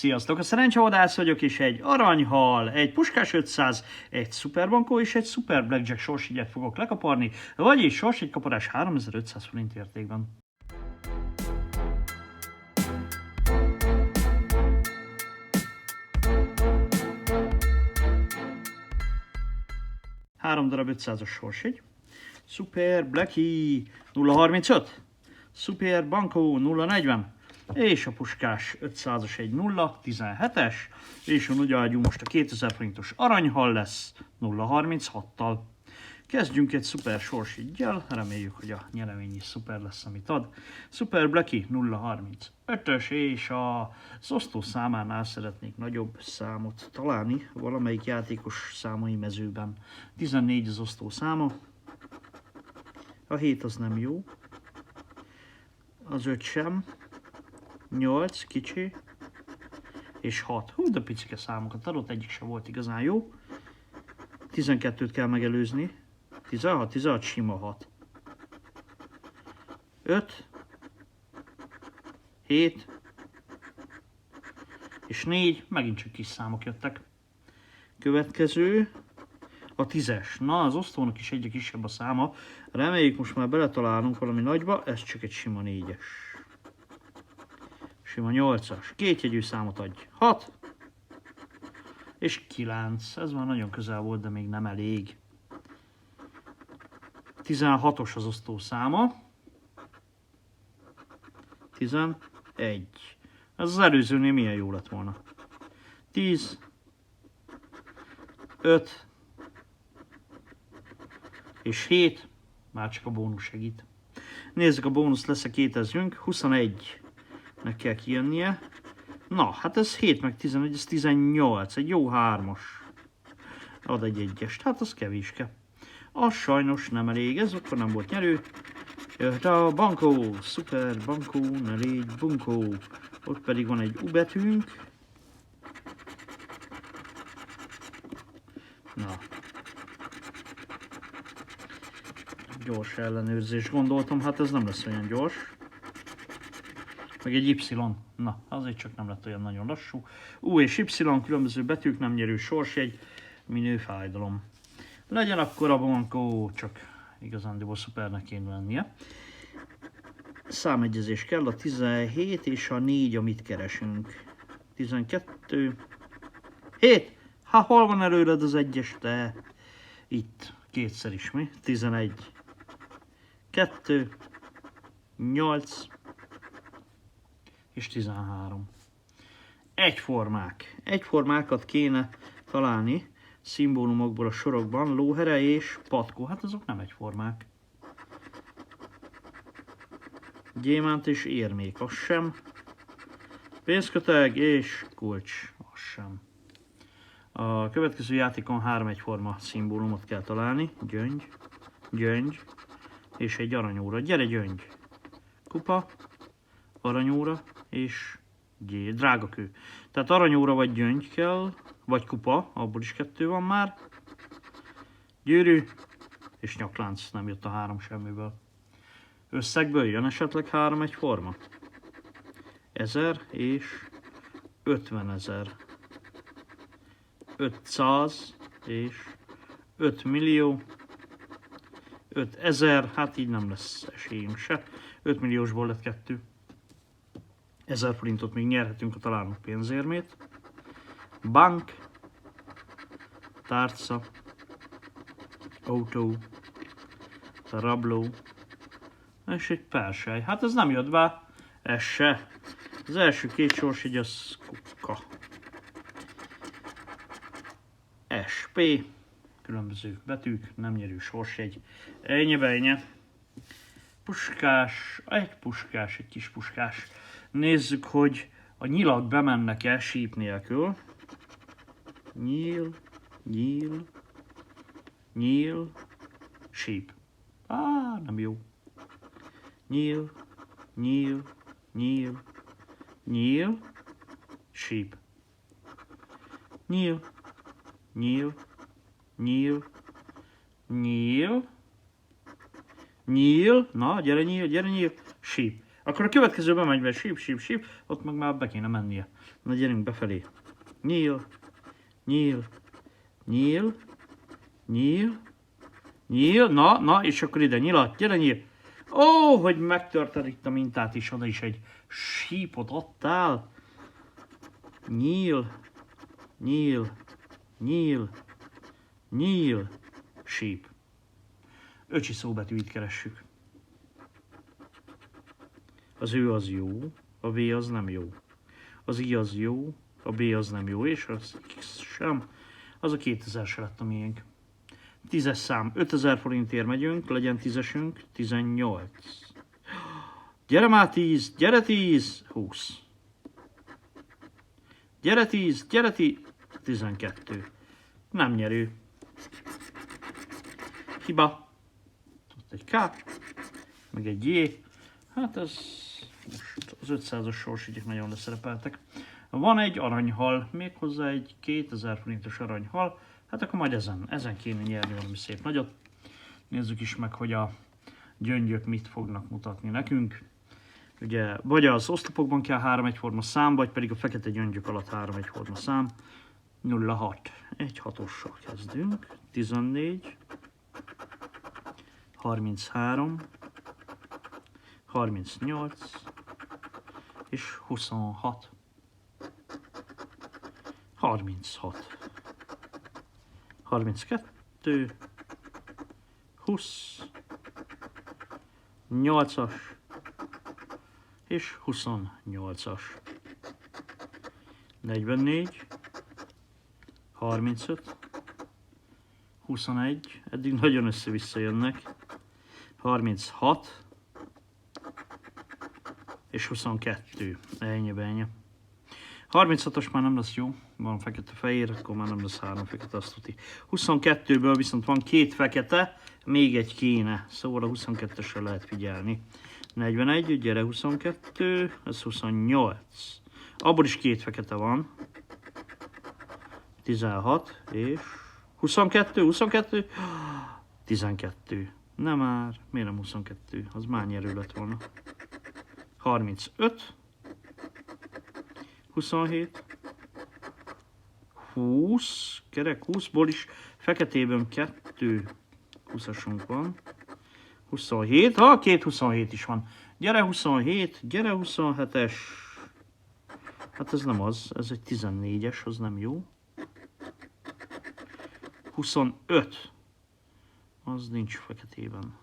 Sziasztok, a szerencsevadász vagyok, és egy aranyhal, egy puskás 500, egy szuperbankó és egy szuper blackjack sorsjegyet fogok lekaparni, vagyis sorsjegykaparás 3500 forint értékben. Három darab 500-as sorsjegy, szuper blackie 035, szuper bankó 040, és a puskás 500-as egy 017-es, és a nagy ágyú most a 2000 forintos aranyhal lesz 036-tal. Kezdjünk egy szuper sorsjeggyel, reméljük, hogy a nyeremény is szuper lesz, amit ad. Szuper Blacky 035-ös, és az osztó számánál szeretnék nagyobb számot találni, valamelyik játékos számai mezőben. 14 az osztó száma, a 7 az nem jó, az 5 sem, 8 kicsi, és 6. Hú, de picike számokat adott, egyik sem volt igazán jó. 12-t kell megelőzni. 16 sima 6. 5, 7, és 4, megint csak kis számok jöttek. Következő a 10-es. Na, az osztónak is egyre kisebb a száma. Reméljük most már beletalálunk valami nagyba, ez csak egy sima 4-es. Sima 8-as. Kétjegyű számot adj. 6 és 9. Ez már nagyon közel volt, de még nem elég. 16-os az osztó száma. 11. Ez az előzőnél milyen jó lett volna. 10. 5. És 7. Már csak a bónusz segít. Nézzük, a bónusz lesz-e, kétezzünk. 21. Meg kell kijönnie. Na, hát ez 7 meg 11, ez 18. Egy jó 3-as. Ad egy egyest. Hát az kevéske. Az sajnos nem elég, ez akkor nem volt nyerő. Jöhet a bankó, szuper bankó, ne légy bunkó. Ott pedig van egy U betűnk. Na. Gyors ellenőrzés gondoltam, hát ez nem lesz olyan gyors. Meg egy Y. Na, azért csak nem lett olyan nagyon lassú. U és Y, különböző betűk, nem nyerő sorsjegy, minő fájdalom. Legyen akkor a bankó, csak igazándiból szupernek kéne lennie. Számegyezés kell, a 17 és a 4, amit keresünk. 12, 7, hát hol van előred az egyes, te? Itt, kétszer is mi? 11, 2, 8 és 13. Egyformák. Egyformákat kéne találni. Szimbólumokból a sorokban, lóhere és patkó, hát azok nem egyformák. Gyémánt és érmék, az sem. Pénzköteg és kulcs, az sem. A következő játékon 3 egyforma szimbólumot kell találni. Gyöngy, gyöngy és egy aranyóra. Gyere gyöngy! Kupa, aranyóra és drágakő. Tehát aranyóra vagy gyöngy kell, vagy kupa, abból is 2 van már. Gyűrű és nyaklánc, nem jött a 3 semmiből. Összegből jön esetleg 3 egyforma. 1000 és 50 000. 500 és 5 millió. 5000, hát így nem lesz esélyünk se. 5 milliósból lett 2. 1000 forintot még nyerhetünk, ha találunk pénzérmét. Bank, tárca, autó, rabló, és egy persely. Hát ez nem jött be, ez se. Az első 2 sorsjegy az kuka. SP, különböző betűk, nem nyerő sorsjegy. Ennyi. Puskás, egy puskás, egy kis puskás. Nézzük, hogy a nyilak bemennek-e síp nélkül. Nyíl, nyíl, nyíl, síp. Nem jó. Nyíl, nyíl, nyíl, nyíl, síp. Nyíl, nyíl, nyíl, nyíl, nyíl, na gyere nyíl, síp. Akkor a következőben megy be, síp, síp, síp, ott meg már be kéne mennie. Na gyerünk befelé. Nyíl, nyíl, nyíl, nyíl, nyíl, na, és akkor ide nyilat, gyere nyíl. Ó, hogy megtörted itt a mintát is, oda is egy sípot adtál. Nyíl, nyíl, nyíl, nyíl, síp. Öcsi szóbetűit keressük. Az ő az jó, a V az nem jó. Az I az jó, a B az nem jó, és az X sem. Az a 2000 se lett a miénk. 10-es szám, 5000 forintért megyünk, legyen 10-esünk, 18. Gyere már 10, gyere 10, 20. Gyere 10, gyere 10, 12. Nem nyerő. Hiba. Ott egy K, meg egy J. Hát ez most az 500-as sorsügyek nagyon leszerepeltek. Van egy aranyhal, méghozzá egy 2000 forintos aranyhal. Hát akkor majd ezen kéne nyerni valami szép nagyot. Nézzük is meg, hogy a gyöngyök mit fognak mutatni nekünk. Ugye, vagy az oszlopokban kell 3 egyforma szám, vagy pedig a fekete gyöngyök alatt 3 egyforma szám. 06. Egy hatossal kezdünk. 14. 33. 38. És 26. 36. 32. 20. 8-as. És 28-as. 44. 35. 21. Eddig nagyon össze-vissza jönnek. 36. És 22. Ennyi. 36-os már nem lesz jó, van fekete-fehér, akkor már nem lesz 3 fekete, azt tuti. 22-ből viszont van 2 fekete, még egy kéne, szóval a 22-esre lehet figyelni. 41, gyere 22, ez 28. Abból is 2 fekete van. 16 és 22, 12. Nem már, miért nem 22? Az már nyerő lett volna. 35. 27, 20, kerek 20-ból is feketében 2 20-asunk van, 27, 2 27 is van, gyere 27, gyere 27-es, hát ez nem az, ez egy 14-es, az nem jó, 25, az nincs feketében,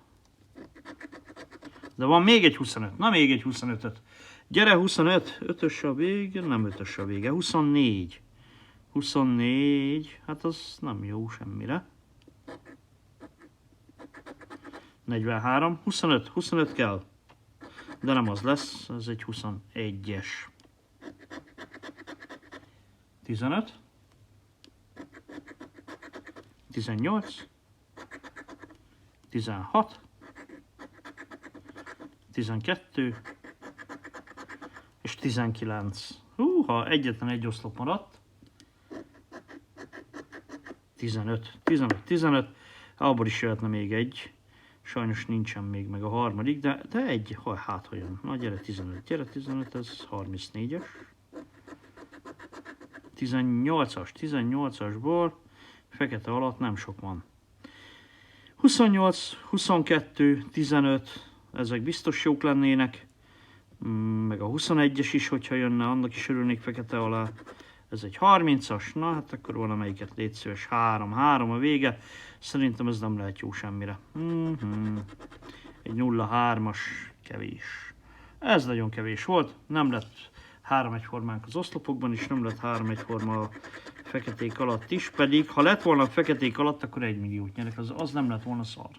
de van még egy 25, na még egy 25-öt. Gyere 25, 5-ös a vége, nem 5-ös a vége, 24. 24, hát az nem jó semmire. 43, 25 kell. De nem az lesz, ez egy 21-es. 15. 18. 16. 12. És 19. Ha egyetlen egy oszlop maradt. 15. Abból is jöhetne még egy. Sajnos nincsen még meg a harmadik, de egy, hát olyan. Na gyere 15, ez 34-es. 18-asból fekete alatt nem sok van. 28, 22, 15, ezek biztos jók lennének. Meg a 21-es is, hogyha jönne, annak is örülnék fekete alá. Ez egy 30-as, na hát akkor valamelyiket légy szíves, 3 a vége. Szerintem ez nem lehet jó semmire. Egy 0-3-as kevés. Ez nagyon kevés volt, nem lett 3 egyformánk az oszlopokban is, nem lett 3 egyforma a feketék alatt is, pedig ha lett volna a feketék alatt, akkor 1 milliót nyerek, az nem lett volna szar.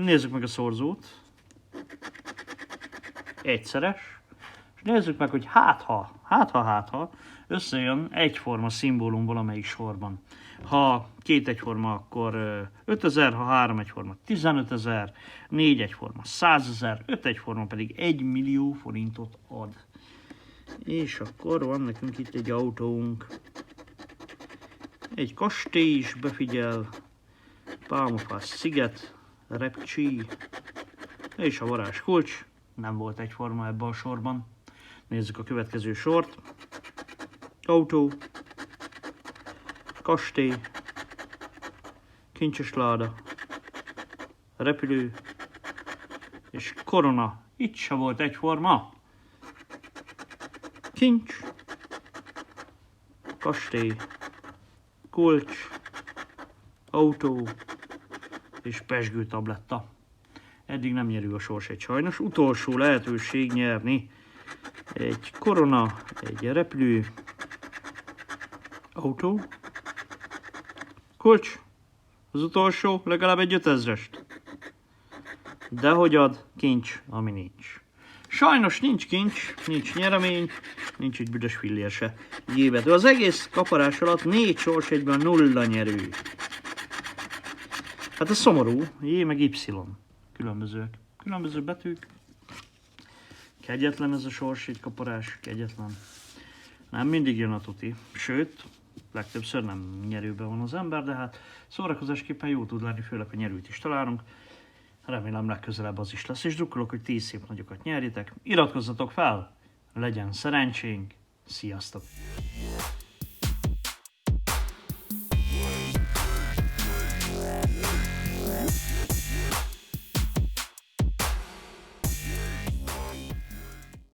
Nézzük meg a szorzót. Egyszeres. És nézzük meg, hogy hát ha összejön egyforma szimbólum valamelyik sorban. Ha 2 egyforma, akkor 5000, ha 3 egyforma 15000, 4 egyforma 100 000, 5 egyforma pedig 1 millió forintot ad. És akkor van nekünk itt egy autónk. Egy kastély is befigyel. Pálmafás sziget, repcsi és a varázskulcs. Nem volt egyforma ebben a sorban. Nézzük a következő sort. Autó, kastély, kincses láda, repülő és korona. Itt se volt egyforma. Kincs, kastély, kulcs, autó és pezsgő tabletta. Eddig nem nyerő a sorsjegy sajnos. Utolsó lehetőség nyerni. Egy korona, egy repülő, autó, kulcs, az utolsó legalább egy 5000-est. De hogy ad? Kincs, ami nincs. Sajnos nincs kincs, nincs nyeremény, nincs egy büdös fillér se jévedő. Az egész kaparás alatt 4 sorsjegyben 0 nyerő. Hát ez szomorú. J meg Y. Különbözőek. Különböző betűk. Kegyetlen ez a sorsjegy kaparás, kegyetlen. Nem mindig jön a tuti. Sőt, legtöbbször nem nyerőben van az ember, de hát szórakozásképpen jó tud lenni, főleg a nyerőt is találunk. Remélem legközelebb az is lesz, és drukkolok, hogy 10 szép nagyokat nyerjetek. Iratkozzatok fel, legyen szerencsénk, sziasztok!